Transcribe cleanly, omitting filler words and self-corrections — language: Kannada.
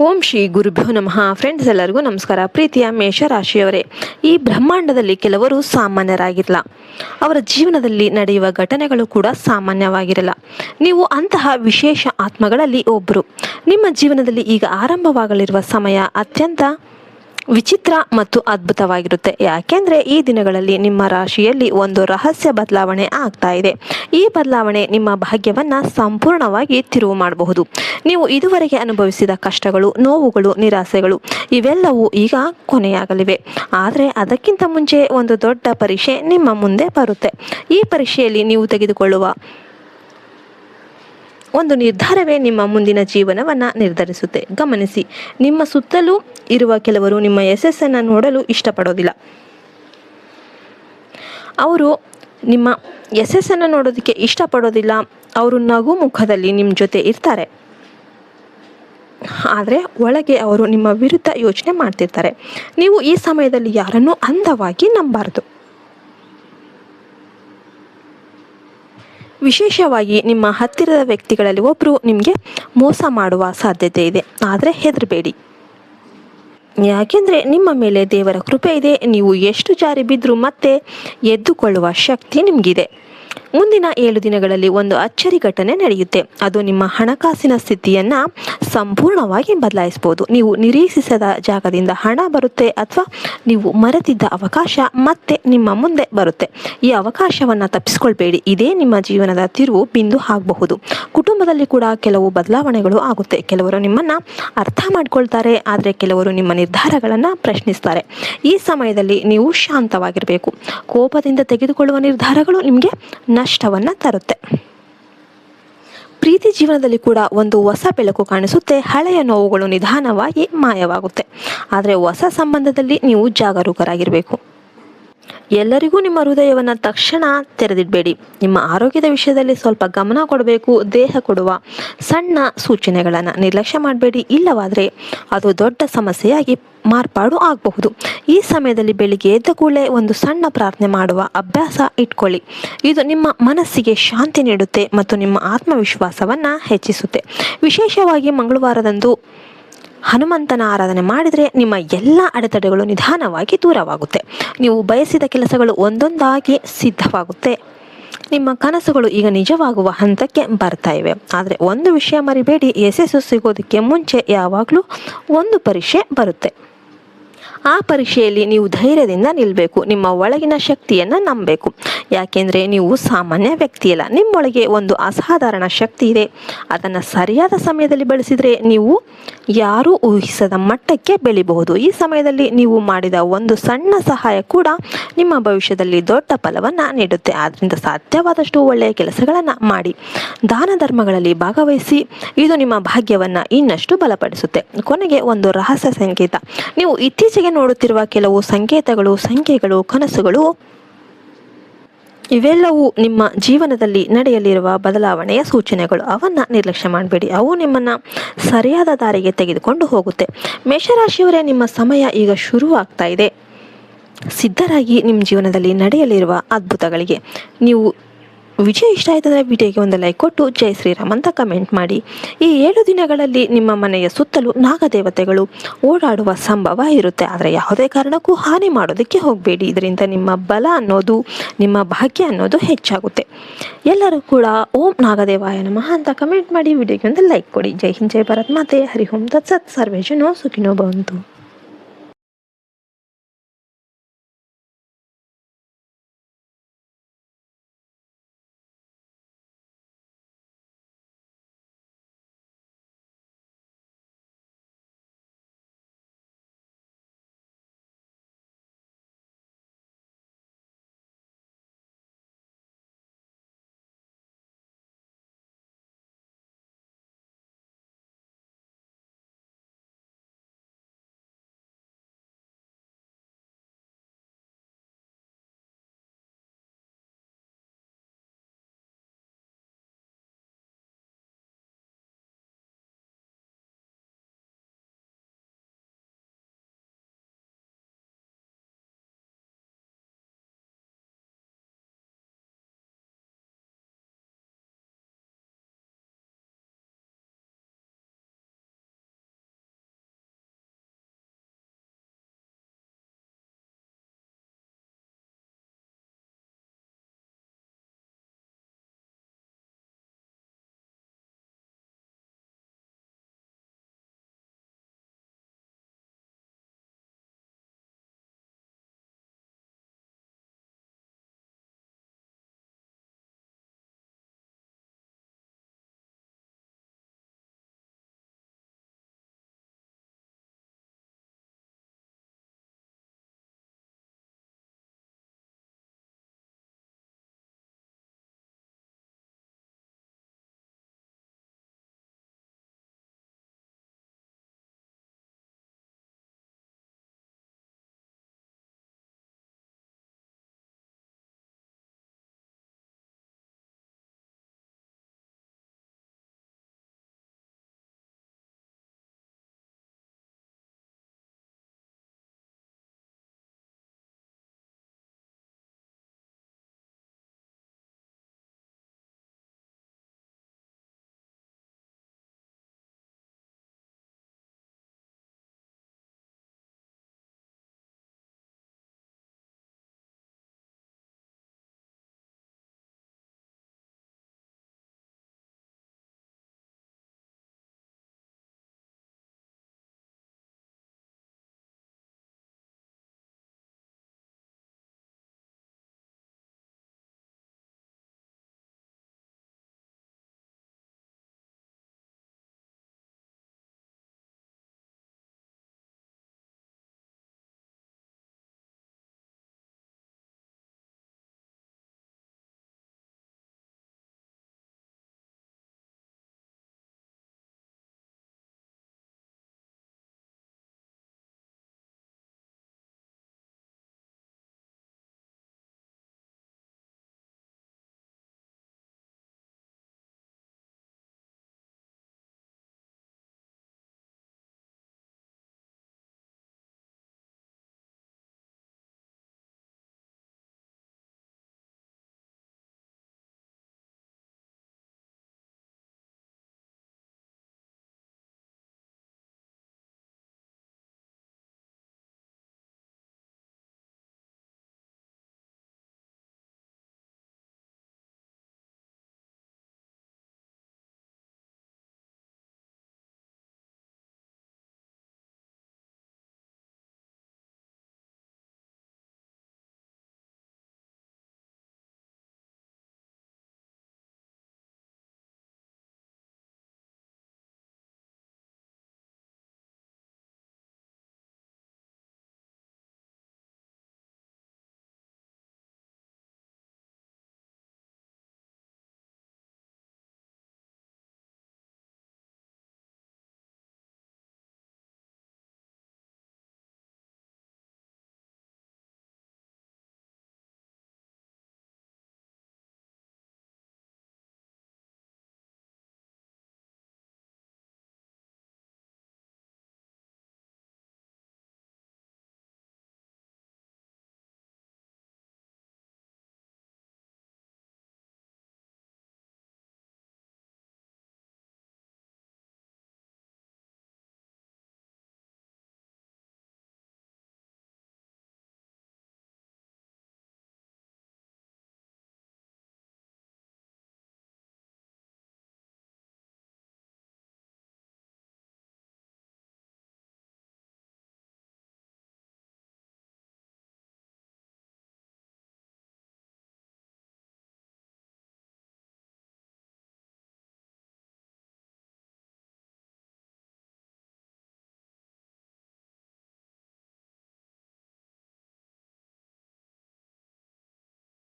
ಓಂ ಶ್ರೀ ಗುರುಭ್ಯೋ ನಮಃ. ಫ್ರೆಂಡ್ಸ್, ಎಲ್ಲರಿಗೂ ನಮಸ್ಕಾರ. ಪ್ರೀತಿಯ ಮೇಷರಾಶಿಯವರೇ, ಈ ಬ್ರಹ್ಮಾಂಡದಲ್ಲಿ ಕೆಲವರು ಸಾಮಾನ್ಯರಾಗಿರಲ್ಲ. ಅವರ ಜೀವನದಲ್ಲಿ ನಡೆಯುವ ಘಟನೆಗಳು ಕೂಡ ಸಾಮಾನ್ಯವಾಗಿರಲ್ಲ. ನೀವು ಅಂತಹ ವಿಶೇಷ ಆತ್ಮಗಳಲ್ಲಿ ಒಬ್ಬರು. ನಿಮ್ಮ ಜೀವನದಲ್ಲಿ ಈಗ ಆರಂಭವಾಗಲಿರುವ ಸಮಯ ಅತ್ಯಂತ ವಿಚಿತ್ರ ಮತ್ತು ಅದ್ಭುತವಾಗಿರುತ್ತೆ. ಯಾಕೆಂದರೆ ಈ ದಿನಗಳಲ್ಲಿ ನಿಮ್ಮ ರಾಶಿಯಲ್ಲಿ ಒಂದು ರಹಸ್ಯ ಬದಲಾವಣೆ ಆಗ್ತಾ ಇದೆ. ಈ ಬದಲಾವಣೆ ನಿಮ್ಮ ಭಾಗ್ಯವನ್ನು ಸಂಪೂರ್ಣವಾಗಿ ತಿರುವು ಮಾಡಬಹುದು. ನೀವು ಇದುವರೆಗೆ ಅನುಭವಿಸಿದ ಕಷ್ಟಗಳು, ನೋವುಗಳು, ನಿರಾಸೆಗಳು ಇವೆಲ್ಲವೂ ಈಗ ಕೊನೆಯಾಗಲಿವೆ. ಆದರೆ ಅದಕ್ಕಿಂತ ಮುಂಚೆ ಒಂದು ದೊಡ್ಡ ಪರೀಕ್ಷೆ ನಿಮ್ಮ ಮುಂದೆ ಬರುತ್ತೆ. ಈ ಪರೀಕ್ಷೆಯಲ್ಲಿ ನೀವು ತೆಗೆದುಕೊಳ್ಳುವ ಒಂದು ನಿರ್ಧಾರವೇ ನಿಮ್ಮ ಮುಂದಿನ ಜೀವನವನ್ನು ನಿರ್ಧರಿಸುತ್ತೆ. ಗಮನಿಸಿ, ನಿಮ್ಮ ಸುತ್ತಲೂ ಇರುವ ಕೆಲವರು ನಿಮ್ಮ ಯಶಸ್ಸನ್ನು ನೋಡಲು ಇಷ್ಟಪಡೋದಿಲ್ಲ. ಅವರು ನಿಮ್ಮ ಯಶಸ್ಸನ್ನು ನೋಡೋದಕ್ಕೆ ಇಷ್ಟಪಡೋದಿಲ್ಲ. ಅವರು ನಗು ಮುಖದಲ್ಲಿ ನಿಮ್ಮ ಜೊತೆ ಇರ್ತಾರೆ, ಆದರೆ ಒಳಗೆ ಅವರು ನಿಮ್ಮ ವಿರುದ್ಧ ಯೋಚನೆ ಮಾಡ್ತಿರ್ತಾರೆ. ನೀವು ಈ ಸಮಯದಲ್ಲಿ ಯಾರನ್ನೂ ಅಂಧವಾಗಿ ನಂಬಬಾರದು. ವಿಶೇಷವಾಗಿ ನಿಮ್ಮ ಹತ್ತಿರದ ವ್ಯಕ್ತಿಗಳಲ್ಲಿ ಒಬ್ಬರು ನಿಮಗೆ ಮೋಸ ಮಾಡುವ ಸಾಧ್ಯತೆ ಇದೆ. ಆದರೆ ಹೆದರಬೇಡಿ, ಯಾಕೆಂದರೆ ನಿಮ್ಮ ಮೇಲೆ ದೇವರ ಕೃಪೆ ಇದೆ. ನೀವು ಎಷ್ಟು ಜಾರಿ ಬಿದ್ದರೂ ಮತ್ತೆ ಎದ್ದುಕೊಳ್ಳುವ ಶಕ್ತಿ ನಿಮಗಿದೆ. ಮುಂದಿನ 7 ದಿನಗಳಲ್ಲಿ ಒಂದು ಅಚ್ಚರಿ ಘಟನೆ ನಡೆಯುತ್ತೆ. ಅದು ನಿಮ್ಮ ಹಣಕಾಸಿನ ಸ್ಥಿತಿಯನ್ನು ಸಂಪೂರ್ಣವಾಗಿ ಬದಲಾಯಿಸಬಹುದು. ನೀವು ನಿರೀಕ್ಷಿಸದ ಜಾಗದಿಂದ ಹಣ ಬರುತ್ತೆ, ಅಥವಾ ನೀವು ಮರೆತಿದ್ದ ಅವಕಾಶ ಮತ್ತೆ ನಿಮ್ಮ ಮುಂದೆ ಬರುತ್ತೆ. ಈ ಅವಕಾಶವನ್ನು ತಪ್ಪಿಸ್ಕೊಳ್ಬೇಡಿ. ಇದೇ ನಿಮ್ಮ ಜೀವನದ ತಿರುವು ಬಿಂದು ಆಗಬಹುದು. ಕುಟುಂಬದಲ್ಲಿ ಕೂಡ ಕೆಲವು ಬದಲಾವಣೆಗಳು ಆಗುತ್ತೆ. ಕೆಲವರು ನಿಮ್ಮನ್ನು ಅರ್ಥ ಮಾಡ್ಕೊಳ್ತಾರೆ, ಆದರೆ ಕೆಲವರು ನಿಮ್ಮ ನಿರ್ಧಾರಗಳನ್ನು ಪ್ರಶ್ನಿಸ್ತಾರೆ. ಈ ಸಮಯದಲ್ಲಿ ನೀವು ಶಾಂತವಾಗಿರಬೇಕು. ಕೋಪದಿಂದ ತೆಗೆದುಕೊಳ್ಳುವ ನಿರ್ಧಾರಗಳು ನಿಮಗೆ ನಷ್ಟವನ್ನು ತರುತ್ತೆ. ಪ್ರೀತಿ ಜೀವನದಲ್ಲಿ ಕೂಡ ಒಂದು ಹೊಸ ಬೆಳಕು ಕಾಣಿಸುತ್ತೆ. ಹಳೆಯ ನೋವುಗಳು ನಿಧಾನವಾಗಿ ಮಾಯವಾಗುತ್ತೆ. ಆದರೆ ಹೊಸ ಸಂಬಂಧದಲ್ಲಿ ನೀವು ಜಾಗರೂಕರಾಗಿರಬೇಕು. ಎಲ್ಲರಿಗೂ ನಿಮ್ಮ ಹೃದಯವನ್ನು ತಕ್ಷಣ ತೆರೆದಿಡಬೇಡಿ. ನಿಮ್ಮ ಆರೋಗ್ಯದ ವಿಷಯದಲ್ಲಿ ಸ್ವಲ್ಪ ಗಮನ ಕೊಡಬೇಕು. ದೇಹ ಕೊಡುವ ಸಣ್ಣ ಸೂಚನೆಗಳನ್ನು ನಿರ್ಲಕ್ಷ್ಯ ಮಾಡಬೇಡಿ, ಇಲ್ಲವಾದರೆ ಅದು ದೊಡ್ಡ ಸಮಸ್ಯೆಯಾಗಿ ಮಾರ್ಪಾಡು ಆಗಬಹುದು. ಈ ಸಮಯದಲ್ಲಿ ಬೆಳಿಗ್ಗೆ ಎದ್ದ ಕೂಡಲೇ ಒಂದು ಸಣ್ಣ ಪ್ರಾರ್ಥನೆ ಮಾಡುವ ಅಭ್ಯಾಸ ಇಟ್ಕೊಳ್ಳಿ. ಇದು ನಿಮ್ಮ ಮನಸ್ಸಿಗೆ ಶಾಂತಿ ನೀಡುತ್ತೆ ಮತ್ತು ನಿಮ್ಮ ಆತ್ಮವಿಶ್ವಾಸವನ್ನು ಹೆಚ್ಚಿಸುತ್ತೆ. ವಿಶೇಷವಾಗಿ ಮಂಗಳವಾರದಂದು ಹನುಮಂತನ ಆರಾಧನೆ ಮಾಡಿದರೆ ನಿಮ್ಮ ಎಲ್ಲ ಅಡೆತಡೆಗಳು ನಿಧಾನವಾಗಿ ದೂರವಾಗುತ್ತೆ. ನೀವು ಬಯಸಿದ ಕೆಲಸಗಳು ಒಂದೊಂದಾಗಿ ಸಿದ್ಧವಾಗುತ್ತೆ. ನಿಮ್ಮ ಕನಸುಗಳು ಈಗ ನಿಜವಾಗುವ ಹಂತಕ್ಕೆ ಬರ್ತಾ ಇವೆ. ಆದರೆ ಒಂದು ವಿಷಯ ಮರಿಬೇಡಿ, ಯಶಸ್ಸು ಸಿಗೋದಕ್ಕೆ ಮುಂಚೆ ಯಾವಾಗಲೂ ಒಂದು ಪರೀಕ್ಷೆ ಬರುತ್ತೆ. ಆ ಪರೀಕ್ಷೆಯಲ್ಲಿ ನೀವು ಧೈರ್ಯದಿಂದ ನಿಲ್ಲಬೇಕು. ನಿಮ್ಮ ಒಳಗಿನ ಶಕ್ತಿಯನ್ನು ನಂಬಬೇಕು. ಯಾಕೆಂದರೆ ನೀವು ಸಾಮಾನ್ಯ ವ್ಯಕ್ತಿಯಲ್ಲ. ನಿಮ್ಮೊಳಗೆ ಒಂದು ಅಸಾಧಾರಣ ಶಕ್ತಿ ಇದೆ. ಅದನ್ನು ಸರಿಯಾದ ಸಮಯದಲ್ಲಿ ಬಳಸಿದರೆ ನೀವು ಯಾರೂ ಊಹಿಸದ ಮಟ್ಟಕ್ಕೆ ಬೆಳಿಬಹುದು. ಈ ಸಮಯದಲ್ಲಿ ನೀವು ಮಾಡಿದ ಒಂದು ಸಣ್ಣ ಸಹಾಯ ಕೂಡ ನಿಮ್ಮ ಭವಿಷ್ಯದಲ್ಲಿ ದೊಡ್ಡ ಫಲವನ್ನು ನೀಡುತ್ತೆ. ಆದ್ದರಿಂದ ಸಾಧ್ಯವಾದಷ್ಟು ಒಳ್ಳೆಯ ಕೆಲಸಗಳನ್ನು ಮಾಡಿ, ದಾನ ಧರ್ಮಗಳಲ್ಲಿ ಭಾಗವಹಿಸಿ. ಇದು ನಿಮ್ಮ ಭಾಗ್ಯವನ್ನು ಇನ್ನಷ್ಟು ಬಲಪಡಿಸುತ್ತೆ. ಕೊನೆಗೆ ಒಂದು ರಹಸ್ಯ ಸಂಕೇತ. ನೀವು ಇತ್ತೀಚೆಗೆ ನೋಡುತ್ತಿರುವ ಕೆಲವು ಸಂಖ್ಯೆಗಳು, ಕನಸುಗಳು ಇವೆಲ್ಲವೂ ನಿಮ್ಮ ಜೀವನದಲ್ಲಿ ನಡೆಯಲಿರುವ ಬದಲಾವಣೆಯ ಸೂಚನೆಗಳು. ಅವನ್ನು ನಿರ್ಲಕ್ಷ್ಯ ಮಾಡಬೇಡಿ. ಅವು ನಿಮ್ಮನ್ನು ಸರಿಯಾದ ದಾರಿಗೆ ತೆಗೆದುಕೊಂಡು ಹೋಗುತ್ತೆ. ಮೇಷರಾಶಿಯವರೇ, ನಿಮ್ಮ ಸಮಯ ಈಗ ಶುರುವಾಗ್ತಾ ಇದೆ. ಸಿದ್ಧರಾಗಿ ನಿಮ್ಮ ಜೀವನದಲ್ಲಿ ನಡೆಯಲಿರುವ ಅದ್ಭುತಗಳಿಗೆ. ನೀವು ವಿಡಿಯೋ ಇಷ್ಟ ಆಯ್ತಂದರೆ ವಿಡಿಯೋಗೆ ಒಂದು ಲೈಕ್ ಕೊಟ್ಟು ಜೈ ಶ್ರೀರಾಮ್ ಅಂತ ಕಮೆಂಟ್ ಮಾಡಿ. ಈ 7 ದಿನಗಳಲ್ಲಿ ನಿಮ್ಮ ಮನೆಯ ಸುತ್ತಲೂ ನಾಗದೇವತೆಗಳು ಓಡಾಡುವ ಸಂಭವ ಇರುತ್ತೆ. ಆದರೆ ಯಾವುದೇ ಕಾರಣಕ್ಕೂ ಹಾನಿ ಮಾಡೋದಕ್ಕೆ ಹೋಗಬೇಡಿ. ಇದರಿಂದ ನಿಮ್ಮ ಬಲ ಅನ್ನೋದು, ನಿಮ್ಮ ಭಾಗ್ಯ ಅನ್ನೋದು ಹೆಚ್ಚಾಗುತ್ತೆ. ಎಲ್ಲರೂ ಕೂಡ ಓಂ ನಾಗದೇವಾಯ ನಮಃ ಅಂತ ಕಮೆಂಟ್ ಮಾಡಿ. ವಿಡಿಯೋಗೆ ಒಂದು ಲೈಕ್ ಕೊಡಿ. ಜೈ ಹಿಂದ್, ಜೈ ಭಾರತ್ ಮಾತೆ. ಹರಿ ಓಂ ತತ್ಸತ್. ಸರ್ವೇ ಜನೋ ಸುಖಿನೋ ಭವಂತು.